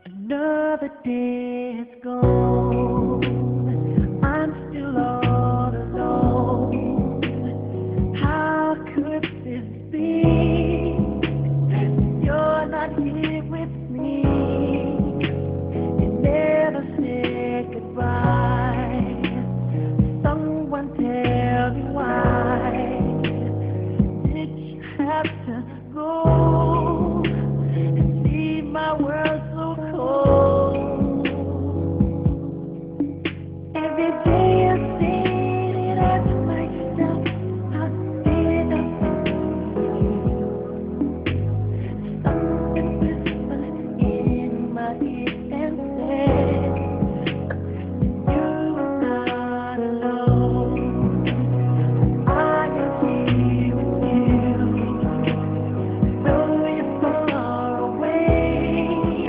Another day has gone. I'm still all alone. How could this be? You're not here with me. You never said goodbye. Someone tell me why did you have to go and leave my world so cold? Every day I say it, ask myself, how did I feel? Something whispers in my ear and says, you are not alone. I am here with you. Though you're far away,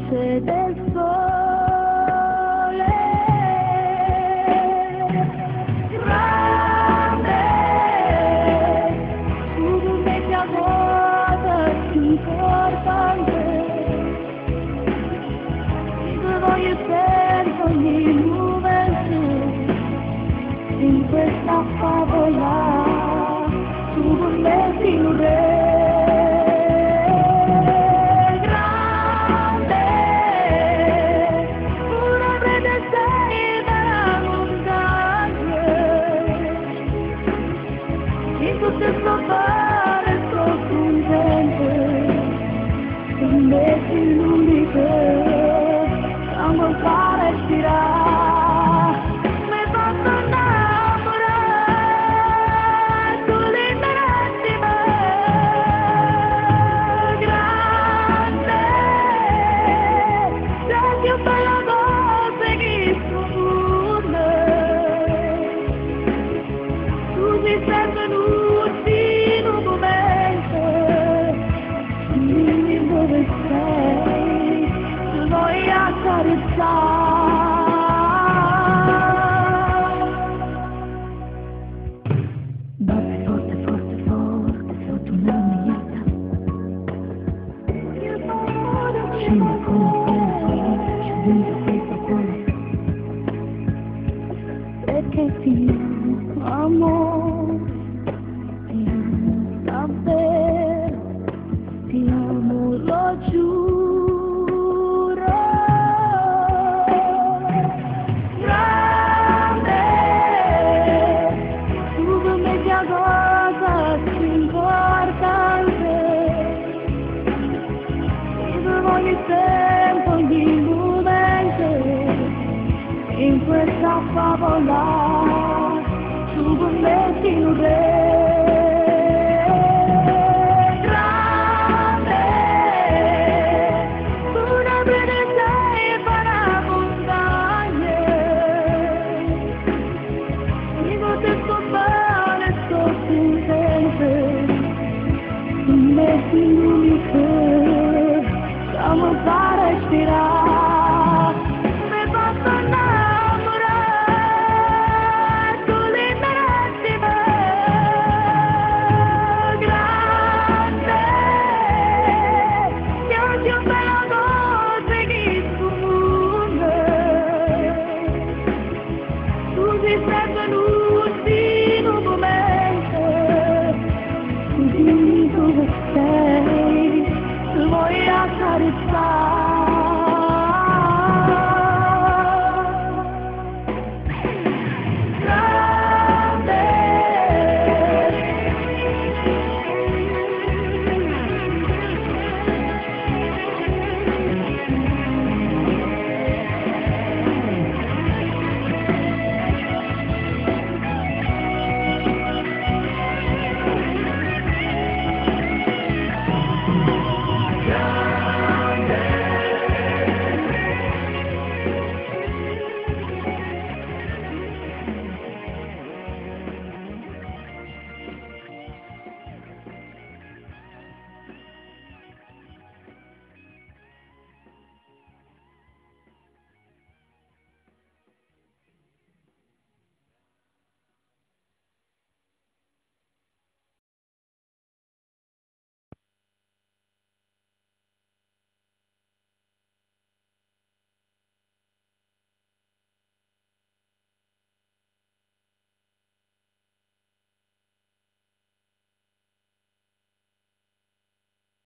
luce del sole. Grande, tu metti a vuota importante, ti voglio sempre ogni momento, in questa favola, tu metti un re. Trovare profondamente invece l'unico siamo fare girare mi posso innamorare sull'interessima grande sei più bella cosa che sfume tu ci sei venuto batte forte, forte, forte sotto una maglietta, scende come fuori, c'è dentro questo cuore, perché ti amo, davvero, ti amo, lo giuro. Tempo di momento in questa favola tu metti un re.